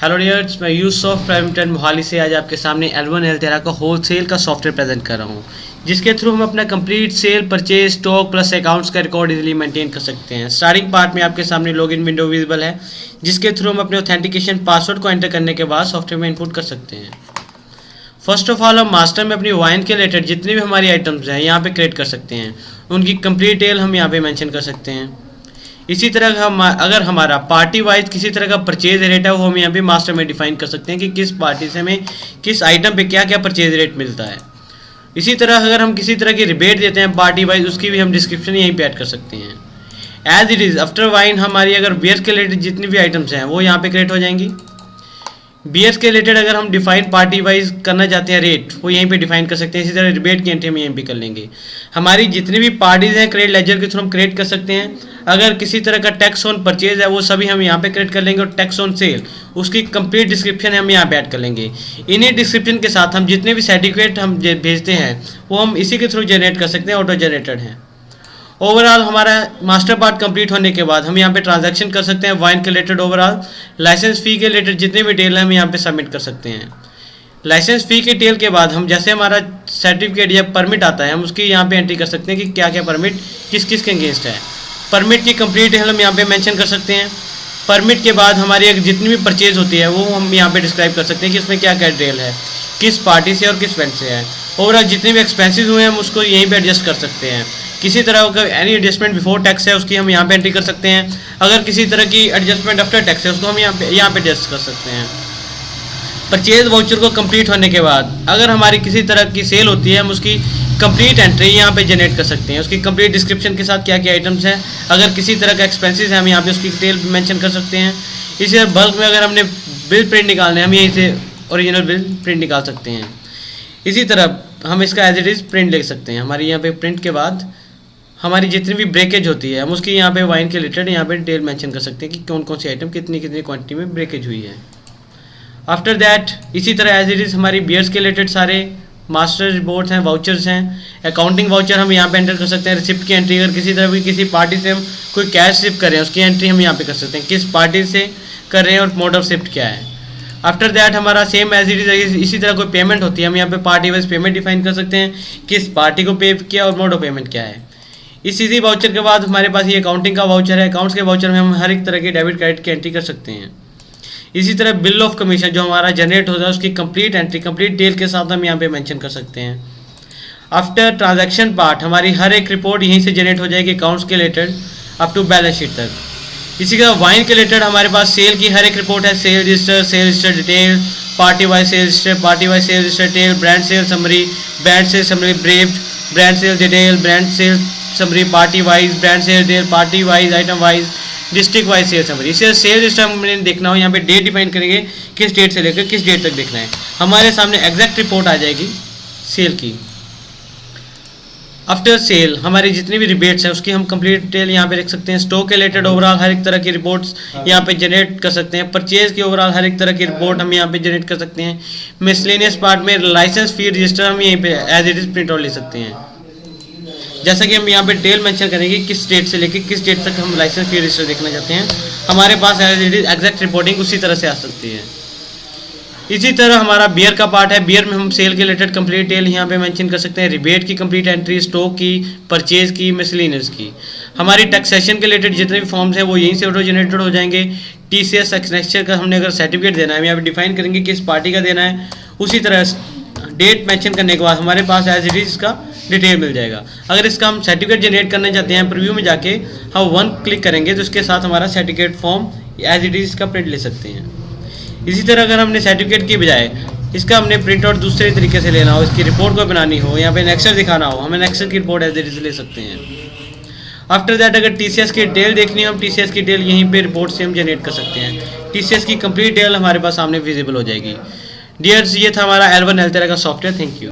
Hello dears, मैं Yusuf private Mohali से आज आपके सामने L1 हेल्थेरा का होलसेल का सॉफ्टवेयर प्रेजेंट कर रहा हूँ, जिसके थ्रू हम अपना complete sale, purchase, stock plus accounts का रिकॉर्ड इजीली मेंटेन कर सकते हैं। स्टार्टिंग पार्ट में आपके सामने लॉगिन विंडो विजिबल है, जिसके थ्रू हम अपने ऑथेंटिकेशन पासवर्ड को एंटर करने के बाद सॉफ्टवेयर में इनपुट कर सकते हैं। फर्स्ट ऑफ ऑल हम मास्टर में अपनी वाइन के रिलेटेड जितनी भी हमारी आइटम्स हैं यहाँ पे क्रिएट कर सकते हैं, उनकी कंप्लीट डिटेल हम यहाँ पे मेंशन कर सकते हैं। इसी तरह हम अगर हमारा पार्टी वाइज किसी तरह का परचेज रेट है वो हम यहाँ पे मास्टर में डिफाइन कर सकते हैं कि किस पार्टी से हमें किस आइटम पे क्या क्या परचेज रेट मिलता है। इसी तरह अगर हम किसी तरह की रिबेट देते हैं पार्टी वाइज, उसकी भी हम डिस्क्रिप्शन यहीं पे ऐड कर सकते हैं। As it is after wine हमारी अगर बियर के रिलेटेड जितनी भी आइटम्स हैं वो यहाँ पे क्रिएट हो जाएंगी। बियर्स के रिलेटेड अगर हम डिफाइन पार्टी वाइज करना चाहते हैं रेट, वो यहीं पे डिफाइन कर सकते हैं। इसी तरह रिबेट की एंट्री हम यहीं पे कर लेंगे। हमारी जितनी भी पार्टीज हैं क्रेडिट लेजर के थ्रू हम क्रिएट कर सकते हैं। अगर किसी तरह का टैक्स ऑन परचेज है वो सभी हम यहाँ पे क्रिएट कर लेंगे, और टैक्स ऑन सेल उसकी कंप्लीट डिस्क्रिप्शन हम यहाँ पे ऐड कर लेंगे। इन्हीं डिस्क्रिप्शन के साथ हम जितने भी सर्टिफिकेट हम भेजते हैं वो हम इसी के थ्रू जनरेट कर सकते हैं, ऑटो जनरेटेड हैं। ओवरऑल हमारा मास्टर पार्ट कंप्लीट होने के बाद हम यहाँ पे ट्रांजैक्शन कर सकते हैं वाइन के रिलेटेड। ओवरऑल लाइसेंस फ़ी के रिलेटेड जितने भी डिटेल है हम यहाँ पे सबमिट कर सकते हैं। लाइसेंस फ़ी के डिटेल के बाद हम जैसे हमारा सर्टिफिकेट या परमिट आता है हम उसकी यहाँ पे एंट्री कर सकते हैं कि क्या क्या परमिट किस किस के अगेंस्ट है। परमिट की कंप्लीट डिटेल हम यहाँ पे मेंशन कर सकते हैं। परमिट के बाद हमारी जितनी भी परचेज होती है वो हम यहाँ पे डिस्क्राइब कर सकते हैं कि इसमें क्या क्या डिटेल है, किस पार्टी से और किस वेंड से है। ओवरऑल जितने भी एक्सपेंसेस हुए हैं हम उसको यहीं पे एडजस्ट कर सकते हैं। किसी तरह का एनी एडजस्टमेंट बिफोर टैक्स है उसकी हम यहाँ पे एंट्री कर सकते हैं। अगर किसी तरह की एडजस्टमेंट आफ्टर टैक्स है उसको हम यहाँ पे एडजस्ट कर सकते हैं। परचेज वाउचर को कंप्लीट होने के बाद अगर हमारी किसी तरह की सेल होती है हम उसकी कंप्लीट एंट्री यहाँ पे जनरेट कर सकते हैं, उसकी कंप्लीट डिस्क्रिप्शन के साथ क्या क्या आइटम्स हैं। अगर किसी तरह का एक्सपेंसेस है हम यहाँ पे उसकी डिटेल मेंशन कर सकते हैं। इसी तरह बल्क में अगर हमने बिल प्रिंट निकालने हम यहीं से ओरिजिनल बिल प्रिंट निकाल सकते हैं। इसी तरह हम इसका एज इट इज़ प्रिंट ले सकते हैं। हमारी यहाँ पे प्रिंट के बाद हमारी जितनी भी ब्रेकेज होती है हम उसकी यहाँ पे वाइन के रिलेटेड यहाँ पे डिटेल मेंशन कर सकते हैं कि कौन कौन सी आइटम कितनी कितनी क्वांटिटी में ब्रेकेज हुई है। आफ्टर दैट इसी तरह एज इट इज़ हमारी बियर्स के रिलेटेड सारे मास्टर रिपोर्ट्स हैं, वाउचर्स हैं, अकाउंटिंग वाउचर हम यहाँ पे एंटर कर सकते हैं। रिसिप्ट की एंट्री अगर किसी तरह की किसी पार्टी से हम कोई कैश रिसिप्ट कर रहे हैं उसकी एंट्री हम यहाँ पे कर सकते हैं, किस पार्टी से कर रहे हैं और मोड ऑफ शिफ्ट क्या है। आफ्टर दैट हमारा सेम एज इट इज़ इसी तरह कोई पेमेंट होती है हम यहाँ पे पार्टी वाइज पेमेंट डिफाइन कर सकते हैं, किस पार्टी को पे किया और मोड ऑफ पेमेंट क्या है। इसी वाउचर के बाद हमारे पास ये अकाउंटिंग का वाउचर है। अकाउंट्स के वाउचर में हम हर एक तरह के डेबिट क्रेडिट की एंट्री कर सकते हैं। इसी तरह बिल ऑफ कमीशन जो हमारा जनरेट होता है उसकी कंप्लीट एंट्री कंप्लीट डिटेल के साथ हम यहाँ पे मेंशन कर सकते हैं। आफ्टर ट्रांजैक्शन पार्ट हमारी हर एक रिपोर्ट यहीं से जनरेट हो जाएगी अकाउंट्स के related up to balance sheet तक। इसी तरह वाइन के रिलेटेड हमारे पास सेल की हर एक रिपोर्ट है, sale register detail, party wise sale register, party wise sale register detail, brand sale summary, brand sale summary braved, brand sale detail, brand sale summary, party wise brand sale detail, party wise item wise, district wise sale summary. इसे sale register हमें देखना हो यहाँ पे date define करेंगे किस date से लेकर किस डेट तक देखना है। हमारे सामने एग्जैक्ट रिपोर्ट आ जाएगी सेल की। आफ्टर सेल हमारी जितनी भी रिबेट्स हैं उसकी हम कंप्लीट डिटेल यहाँ पे लिख सकते हैं। स्टॉक के रिलेटेड ओवरऑल हर एक तरह की रिपोर्ट्स यहाँ पे जनरेट कर सकते हैं। परचेज की ओवरऑल हर एक तरह की रिपोर्ट हम यहाँ पे जनरेट कर सकते हैं। मिसलेनियस पार्ट में लाइसेंस फी रजिस्टर हम यहीं पे as it is print out ले सकते हैं। जैसा कि हम यहाँ पे डिटेल मेंशन करेंगे किस डेट से लेकर किस डेट तक हम लाइसेंस फी रजिस्टर देखना चाहते हैं, हमारे पास as it is exact reporting उसी तरह से आ सकती है। इसी तरह हमारा बियर का पार्ट है। बियर में हम सेल के रिलेटेड कंप्लीट डिटेल यहाँ पे मेंशन कर सकते हैं, रिबेट की कंप्लीट एंट्री, स्टॉक की, परचेज की, मिसलेनियस की। हमारी टैक्सेशन के रिलेटेड जितने भी फॉर्म्स हैं वो यहीं से ऑटो जनरेटेड हो जाएंगे। TCS एक्सनेक्चर का हमने अगर सर्टिफिकेट देना है हम यहाँ पे डिफाइन करेंगे किस पार्टी का देना है। उसी तरह डेट मेंशन करने के बाद हमारे पास एज इट इज इसका डिटेल मिल जाएगा। अगर इसका हम सर्टिफिकेट जनरेट करना चाहते हैं प्रीव्यू में जाके हम वन क्लिक करेंगे तो इसके साथ हमारा certificate form as it is इसका प्रिंट ले सकते हैं। इसी तरह अगर हमने सर्टिफिकेट की बजाय इसका हमने प्रिंट आउट दूसरे तरीके से लेना हो, इसकी रिपोर्ट को बनानी हो, यहाँ पे नेक्सर दिखाना हो, हमें नेक्सर की रिपोर्ट एज इट इज ले सकते हैं। आफ्टर दैट अगर TCS की डिटेल देखनी हो हम TCS की डिटेल यहीं पे रिपोर्ट से हम जनरेट कर सकते हैं। TCS की कंप्लीट डिटेल हमारे पास सामने विजिबल हो जाएगी। डियर्स, ये था हमारा L1 हेल्थेरा का सॉफ्टवेयर। Thank you.